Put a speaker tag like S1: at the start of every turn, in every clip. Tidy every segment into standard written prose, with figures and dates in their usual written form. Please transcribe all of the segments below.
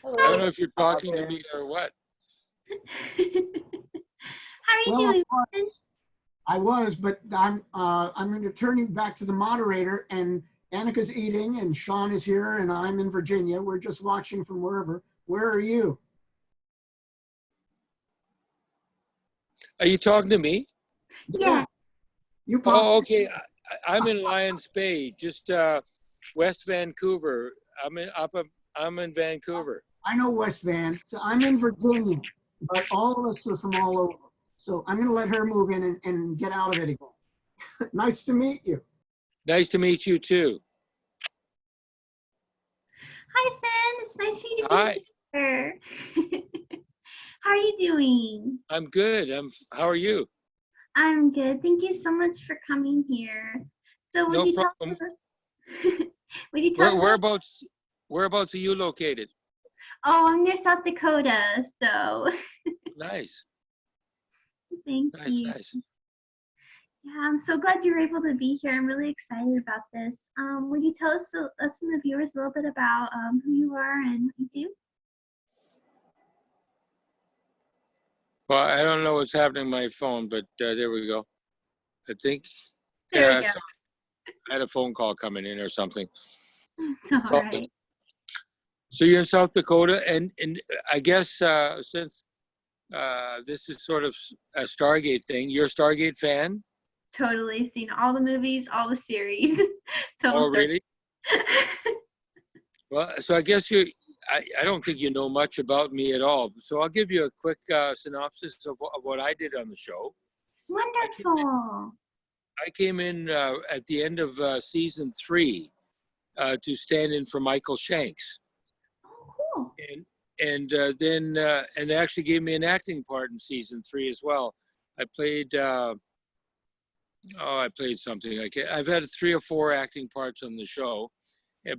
S1: I
S2: Hello.
S1: don't know if you're talking to me or what.
S2: How are you
S3: Well,
S2: doing? Ben?
S3: I was, but I'm going to turn you back to the moderator, and Annika's eating, and Sean is here, and I'm in Virginia. We're just watching from wherever. Where are you?
S1: Are you talking to me?
S2: Yeah.
S3: You
S1: Oh,
S3: pop.
S1: okay. I'm in Lions Bay, just West Vancouver. I'm in Vancouver.
S3: I know West Van. So I'm in Virginia, but all of us are from all over. So I'm going to let her move in and get out of it again. Nice to meet you.
S1: Nice to meet you too.
S2: Hi, Finn. It's nice for you to
S1: Hi.
S2: be here. How are you doing?
S1: I'm good. How are you?
S2: I'm good. Thank you so much for coming here. So would
S1: No
S2: you tell
S1: problem.
S2: would you tell me?
S1: Whereabouts are you located?
S2: Oh, I'm near South Dakota, so
S1: Nice.
S2: thank
S1: Nice,
S2: you.
S1: nice.
S2: Yeah, I'm so glad you were able to be here. I'm really excited about this. Would you tell us and the viewers a little bit about who you are and what you do?
S1: Well, I don't know what's happening to my phone, but there we go. I think
S2: There we go.
S1: sorry, I had a phone call coming in or something.
S2: All
S1: So,
S2: right.
S1: so you're in South Dakota, and I guess since this is sort of a Stargate thing, you're a Stargate fan?
S2: Totally seen all the movies, all the series. Total
S1: Oh,
S2: Star-
S1: really? Well, so I guess I don't think you know much about me at all. So I'll give you a quick synopsis of what I did on the show.
S2: Wonderful.
S1: I came in at the end of season 3 to stand in for Michael Shanks.
S2: Oh, cool.
S1: And they actually gave me an acting part in season 3 as well. I played something. I've had 3 or 4 acting parts on the show,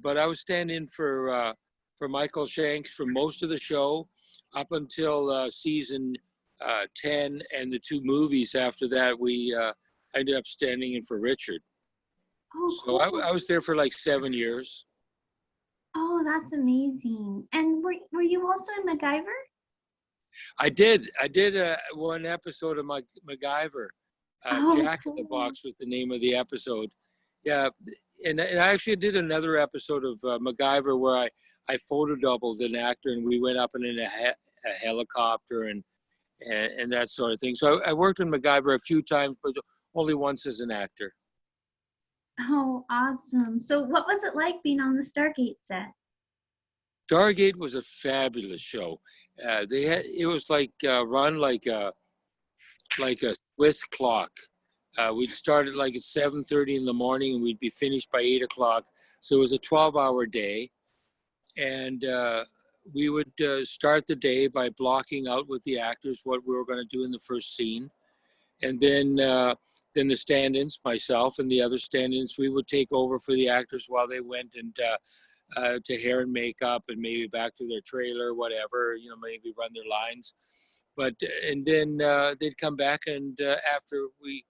S1: but I was standing for Michael Shanks for most of the show up until season 10, and the 2 movies after that. I ended up standing in for Richard.
S2: Oh,
S1: So
S2: cool.
S1: I was there for like 7 years.
S2: Oh, that's amazing. And were you also in MacGyver?
S1: I did one episode of MacGyver.
S2: Oh,
S1: Jack in the
S2: cool.
S1: Box was the name of the episode. Yeah, and I actually did another episode of MacGyver where I photo doubled an actor, and we went up in a helicopter and that sort of thing. So I worked in MacGyver a few times, but only once as an actor.
S2: Oh, awesome. So what was it like being on the Stargate set?
S1: Stargate was a fabulous show. It was like run like a Swiss clock. We'd start at like at 7:30 in the morning, and we'd be finished by 8 o'clock. So it was a 12-hour day, and we would start the day by blocking out with the actors what we were going to do in the first scene, and then the stand-ins, myself and the other stand-ins, we would take over for the actors while they went and to hair and makeup and maybe back to their trailer, whatever, maybe run their lines. But and then they'd come back, and after we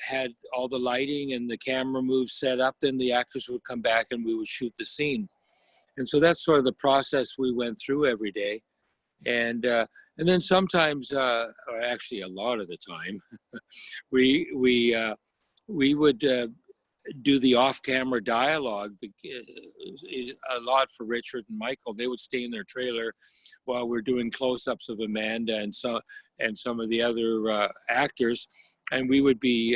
S1: had all the lighting and the camera moves set up, then the actors would come back and we would shoot the scene. And so that's sort of the process we went through every day. And then sometimes, or actually a lot of the time, we would do the off-camera dialogue. A lot for Richard and Michael. They would stay in their trailer while we're doing close-ups of Amanda and some of the other actors, and we would be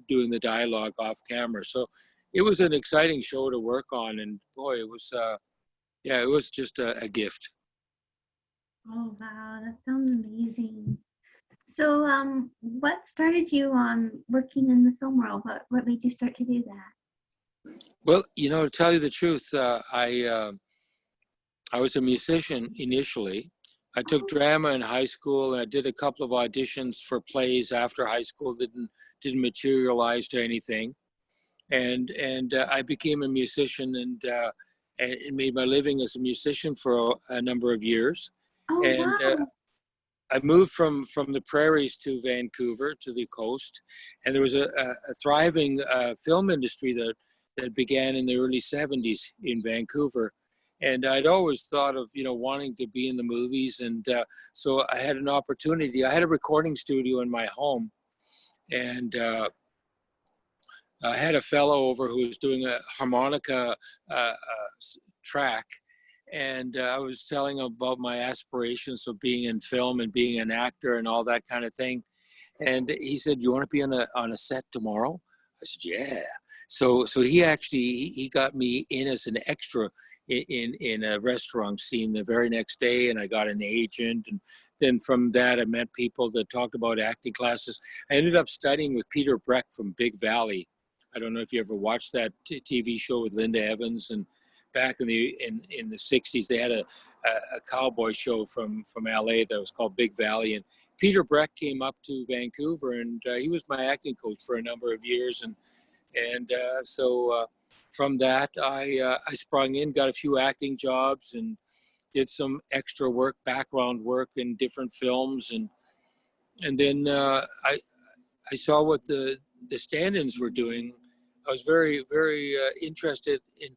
S1: doing the dialogue off-camera. So it was an exciting show to work on, and boy, it was it was just a gift.
S2: Oh, wow, that sounds amazing. So, what started you on working in the film world? What made you start to do that?
S1: Well, to tell you the truth, I was a musician initially. I took drama in high school, and I did a couple of auditions for plays after high school. Didn't materialize to anything, and I became a musician and made my living as a musician for a number of years.
S2: Oh,
S1: And
S2: wow.
S1: I moved from the prairies to Vancouver, to the coast, and there was a thriving film industry that began in the early 70s in Vancouver. And I'd always thought of, wanting to be in the movies. And so I had an opportunity. I had a recording studio in my home, and I had a fellow over who was doing a harmonica track. And I was telling him about my aspirations of being in film and being an actor and all that kind of thing. And he said, "You want to be on a set tomorrow?" I said, "Yeah." So he got me in as an extra in a restaurant scene the very next day, and I got an agent. And then from that, I met people that talked about acting classes. I ended up studying with Peter Breck from Big Valley. I don't know if you ever watched that TV show with Linda Evans. And back in the 60s, they had a cowboy show from LA that was called Big Valley. And Peter Breck came up to Vancouver, and he was my acting coach for a number of years. And so from that, I sprung in, got a few acting jobs, and did some extra work, background work in different films. And then I saw what the stand-ins were doing. I was very, very interested in.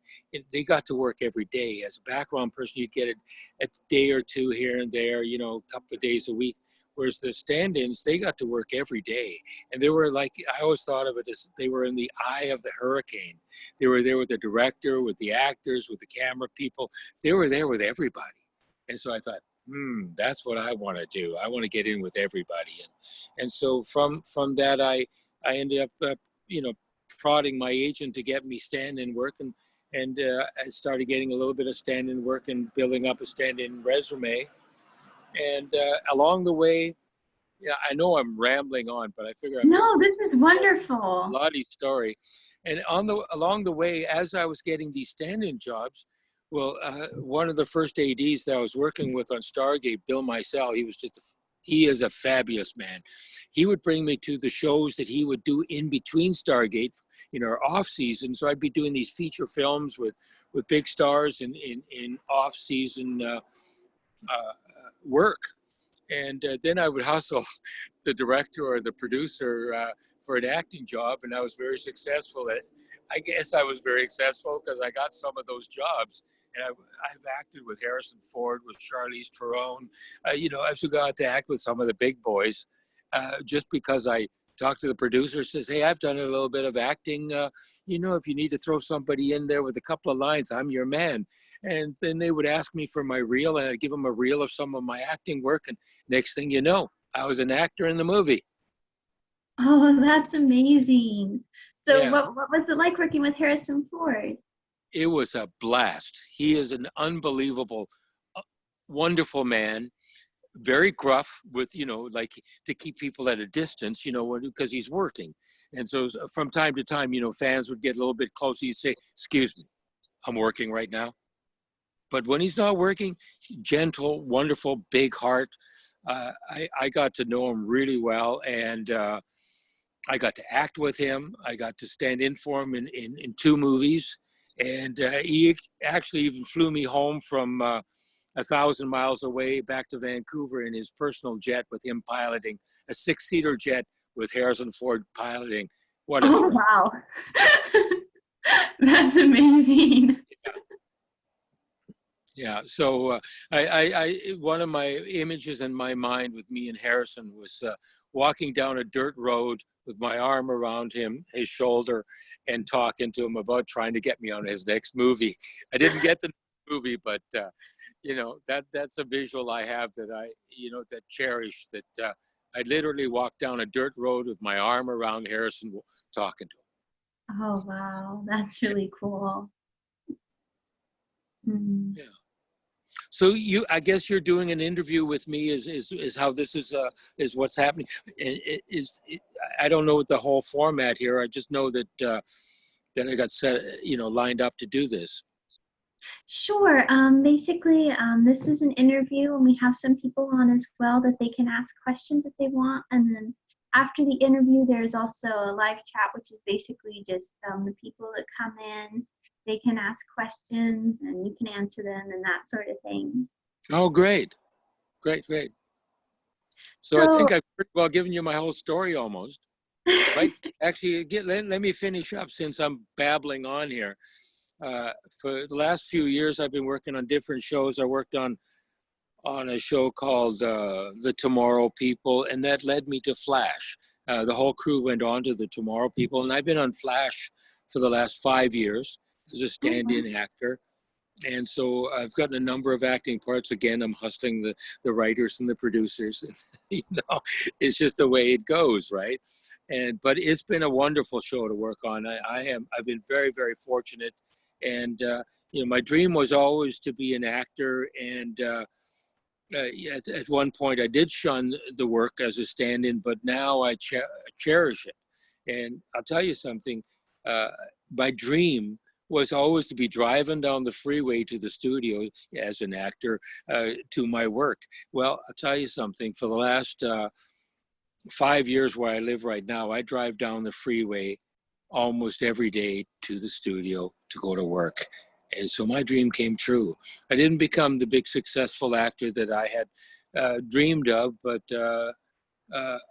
S1: They got to work every day. As a background person, you'd get a day or two here and there, a couple of days a week. Whereas the stand-ins, they got to work every day. And they were like, I always thought of it as they were in the eye of the hurricane. They were there with the director, with the actors, with the camera people. They were there with everybody. And so I thought, that's what I want to do. I want to get in with everybody. And so from that, I ended up, prodding my agent to get me stand-in work. And I started getting a little bit of stand-in work and building up a stand-in resume. And along the way, I know I'm rambling on, but I figure I'm
S2: No, this is wonderful.
S1: Lottie's story. And along the way, as I was getting these stand-in jobs, well, one of the first ADs that I was working with on Stargate, Bill Mysell, he is a fabulous man. He would bring me to the shows that he would do in between Stargate, off season. So I'd be doing these feature films with big stars in off season work. And then I would hustle the director or the producer for an acting job, and I was very successful at it. I guess I was very successful because I got some of those jobs. And I've acted with Harrison Ford, with Charlize Theron. I've got to act with some of the big boys just because I talked to the producer, says, "Hey, I've done a little bit of acting. If you need to throw somebody in there with a couple of lines, I'm your man." And then they would ask me for my reel, and I'd give them a reel of some of my acting work. And next thing you know, I was an actor in the movie.
S2: Oh, that's amazing. So
S1: Yeah.
S2: what was it like working with Harrison Ford?
S1: It was a blast. He is an unbelievable, wonderful man. Very gruff with, like to keep people at a distance, because he's working. And so from time to time, fans would get a little bit closer. You'd say, "Excuse me, I'm working right now." But when he's not working, gentle, wonderful, big heart. I got to know him really well. And I got to act with him. I got to stand in for him in 2 movies. And he actually even flew me home from 1,000 miles away back to Vancouver in his personal jet, with him piloting a 6-seater jet with Harrison Ford piloting. What a
S2: Oh, wow. That's amazing.
S1: Yeah. So I one of my images in my mind with me and Harrison was walking down a dirt road with my arm around his shoulder, and talking to him about trying to get me on his next movie. I didn't get the movie, but that's a visual I have that that cherish, that I literally walked down a dirt road with my arm around Harrison, talking to him.
S2: Oh, wow. That's really cool.
S1: Yeah. So I guess you're doing an interview with me is how this is what's happening. I don't know what the whole format here. I just know that I got set, lined up to do this.
S2: Sure. Basically, this is an interview, and we have some people on as well that they can ask questions if they want. And then after the interview, there's also a live chat, which is basically just the people that come in. They can ask questions, and you can answer them, and that sort of thing.
S1: Oh, great. So I think I've pretty well given you my whole story almost. Right? Actually, let me finish up since I'm babbling on here. For the last few years, I've been working on different shows. I worked on a show called The Tomorrow People, and that led me to Flash. The whole crew went on to The Tomorrow People, and I've been on Flash for the last 5 years as a stand-in actor. And so I've gotten a number of acting parts. Again, I'm hustling the writers and the producers. You know, it's just the way it goes, right? But it's been a wonderful show to work on. I've been very, very fortunate. And you know, my dream was always to be an actor. And at one point, I did shun the work as a stand-in, but now I cherish it. And I'll tell you something. My dream was always to be driving down the freeway to the studio as an actor to my work. Well, I'll tell you something. For the last 5 years where I live right now, I drive down the freeway almost every day to the studio to go to work. And so my dream came true. I didn't become the big successful actor that I had dreamed of, but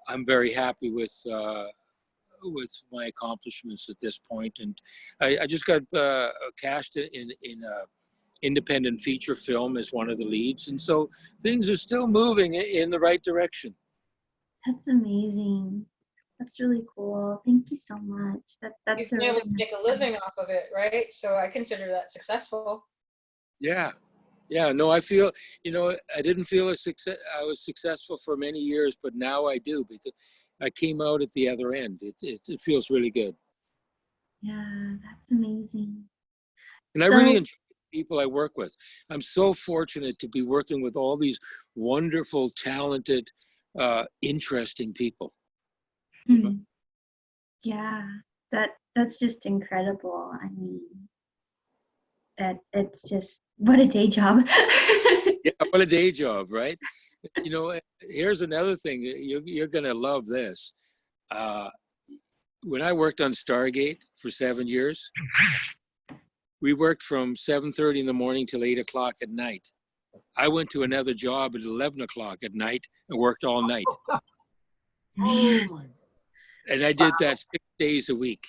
S1: I'm very happy with my accomplishments at this point. And I just got cast in a independent feature film as one of the leads. And so things are still moving in the right direction.
S2: That's amazing. That's really cool. Thank you so much. That's
S4: You've been able to
S2: really
S4: make a living off of it, right? So I consider that successful.
S1: Yeah. Yeah, no, I feel, you know, I didn't feel I was successful for many years, but now I do, because I came out at the other end. It feels really good.
S2: Yeah, that's amazing.
S1: And I really enjoy the people I work with. I'm so fortunate to be working with all these wonderful, talented, interesting people.
S2: Yeah, that's just incredible. I mean, it's just what a day job.
S1: Yeah, what a day job, right? You know, here's another thing. You're going to love this. When I worked on Stargate for 7 years, we worked from 7:30 in the morning till 8 o'clock at night. I went to another job at 11 o'clock at night and worked all night.
S3: Oh my.
S1: And I did that 6 days a week.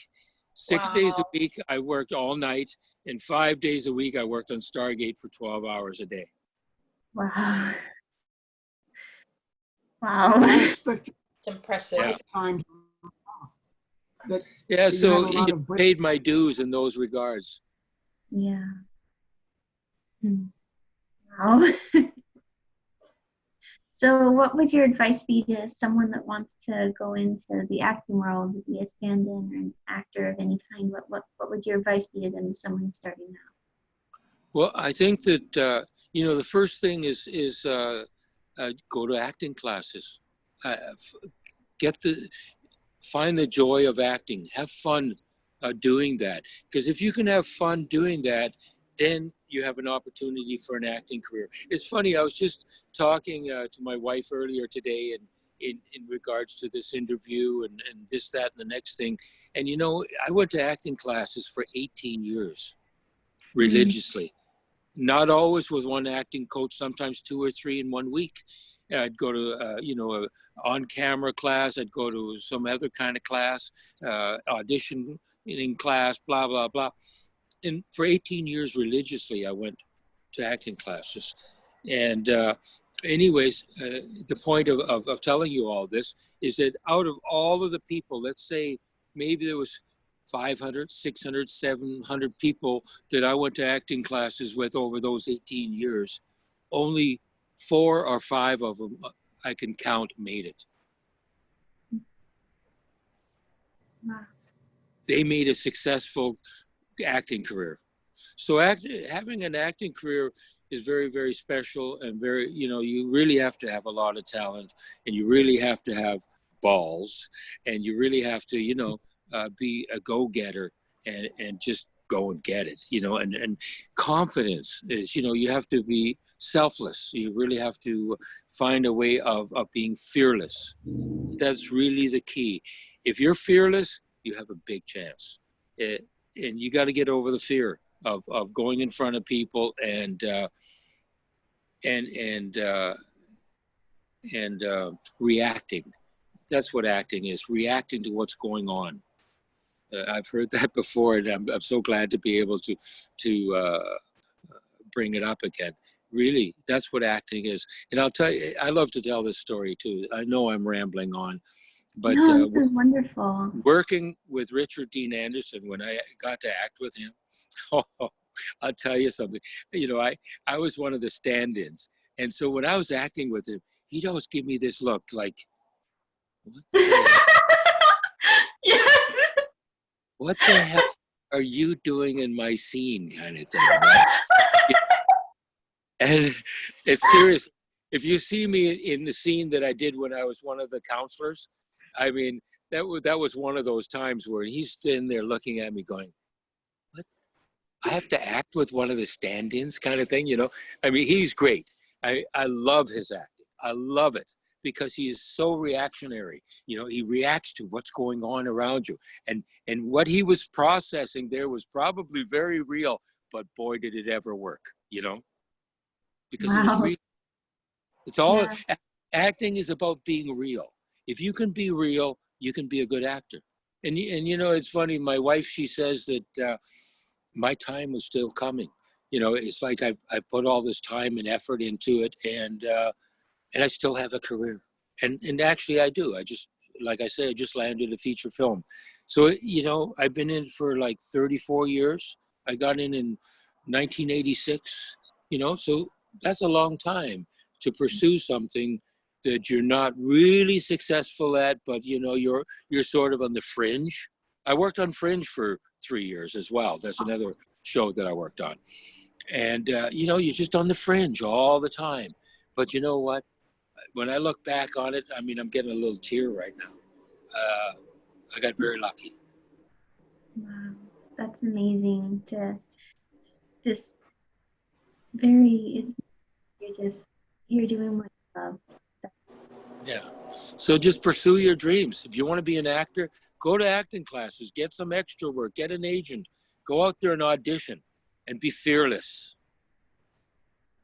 S1: Six days a
S4: Wow.
S1: week, I worked all night. And 5 days a week, I worked on Stargate for 12 hours a day.
S2: Wow. Wow.
S3: I expect
S4: It's impressive.
S1: Yeah.
S3: time that
S1: Yeah,
S3: you
S1: so
S3: had a lot
S1: it
S3: of
S1: paid my dues in those regards.
S2: Yeah. Wow. So what would your advice be to someone that wants to go into the acting world, to be a stand-in or an actor of any kind? What would your advice be to them, someone who's starting out?
S1: Well, I think that, you know, the first thing is go to acting classes. Find the joy of acting. Have fun doing that. Because if you can have fun doing that, then you have an opportunity for an acting career. It's funny, I was just talking to my wife earlier today and in regards to this interview and this, that, and the next thing. And, you know, I went to acting classes for 18 years religiously. Not always with one acting coach, sometimes 2 or 3 in 1 week. I'd go to, you know, a on-camera class. I'd go to some other kind of class, auditioning class, blah, blah, blah. And for 18 years religiously, I went to acting classes. And anyways, the point of telling you all this is that out of all of the people, let's say maybe there was 500, 600, 700 people that I went to acting classes with over those 18 years, only 4 or 5 of them I can count made it.
S2: Wow.
S1: They made a successful acting career. So having an acting career is very, very special and very, you know, you really have to have a lot of talent and you really have to have balls and you really have to, you know, be a go-getter and just go and get it, you know, and confidence is, you know, you have to be selfless. You really have to find a way of being fearless. That's really the key. If you're fearless, you have a big chance. And you got to get over the fear of going in front of people and reacting. That's what acting is, reacting to what's going on. I've heard that before, and I'm so glad to be able to bring it up again. Really, that's what acting is. And I'll tell you, I love to tell this story too. I know I'm rambling on, but
S2: No, this is wonderful.
S1: working with Richard Dean Anderson, when I got to act with him, oh, I'll tell you something. You know, I was one of the stand-ins, and so when I was acting with him, he'd always give me this look like, what the hell,
S2: Yes.
S1: what the hell are you doing in my scene, kind of thing. Right? And it's serious. If you see me in the scene that I did when I was one of the counselors, I mean, that was one of those times where he's standing there looking at me going, what? I have to act with one of the stand-ins, kind of thing, you know? I mean, he's great. I love his acting. I love it because he is so reactionary. You know, he reacts to what's going on around you. And what he was processing there was probably very real, but boy, did it ever work, you know? Because it was
S2: Wow.
S1: real. It's all,
S2: Yeah.
S1: acting is about being real. If you can be real, you can be a good actor. And you know, it's funny, my wife, she says that my time was still coming. You know, it's like I put all this time and effort into it, and I still have a career. And actually I do. I just, like I say, I just landed a feature film. So, you know, I've been in for like 34 years. I got in 1986, you know, so that's a long time to pursue something that you're not really successful at, but you know, you're sort of on the fringe. I worked on Fringe for 3 years as well. That's another show that I worked on. And, you know, you're just on the fringe all the time. But you know what? When I look back on it, I mean, I'm getting a little tear right now. I got very lucky.
S2: Wow. That's amazing to just very, you're doing what you love.
S1: Yeah. So just pursue your dreams. If you want to be an actor, go to acting classes, get some extra work, get an agent, go out there and audition, and be fearless.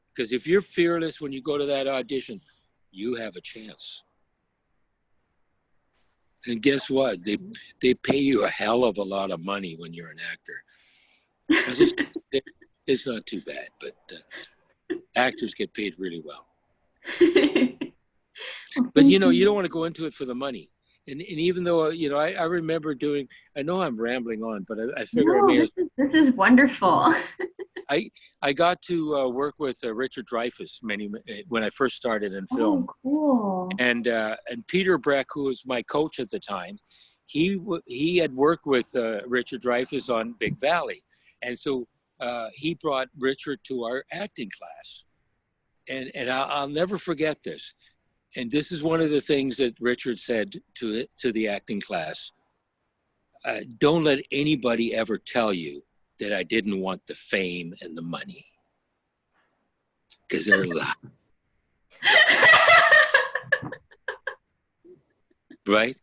S1: Because if you're fearless when you go to that audition, you have a chance. And guess what? They pay you a hell of a lot of money when you're an actor. 'Cause it's not too bad, but actors get paid really well.
S2: Well,
S1: But
S2: thank
S1: you know, you don't want to go into it for the money. And even though, you know, I remember doing, I know I'm rambling on, but I figure I
S2: No,
S1: may as
S2: this is wonderful.
S1: I got to work with Richard Dreyfuss when I first started in film,
S2: Oh, cool.
S1: and Peter Breck, who was my coach at the time, he had worked with Richard Dreyfuss on Big Valley, and so he brought Richard to our acting class, and I'll never forget this. And this is one of the things that Richard said to the acting class: don't let anybody ever tell you that I didn't want the fame and the money, because they're lying, right?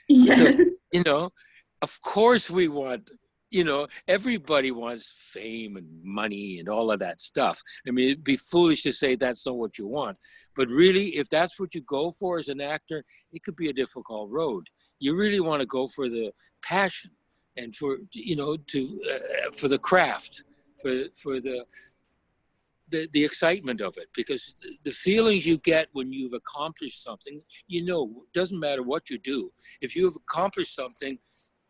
S2: Yes.
S1: So, you know, of course we want, you know, everybody wants fame and money and all of that stuff. I mean, it'd be foolish to say that's not what you want. But really, if that's what you go for as an actor, it could be a difficult road. You really want to go for the passion and for, you know, for the craft, for the excitement of it, because the feelings you get when you've accomplished something, you know, doesn't matter what you do. If you have accomplished something,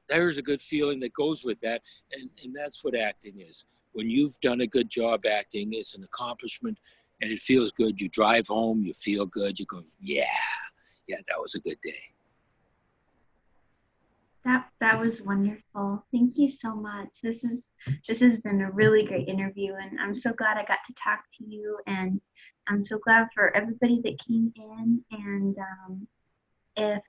S1: there's a good feeling that goes with that. And that's what acting is. When you've done a good job acting, it's an accomplishment and it feels good. You drive home, you feel good. You go, yeah, that was a good day.
S2: That was wonderful. Thank you so much. This has been a really great interview, and I'm so glad I got to talk to you, and I'm so glad for everybody that came in. And if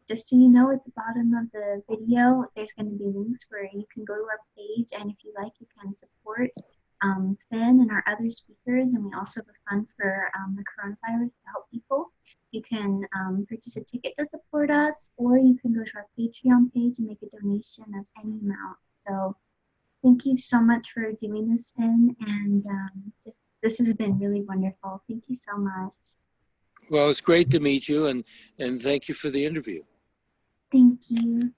S2: just so you know, at the bottom of the video, there's going to be links where you can go to our page, and if you like, you can support Finn and our other speakers. And we also have a fund for the coronavirus to help people. You can purchase a ticket to support us, or you can go to our Patreon page and make a donation of any amount. So thank you so much for doing this, Finn, and this has been really wonderful. Thank you so much.
S1: Well, it's great to meet you, and thank you for the interview.
S2: Thank you.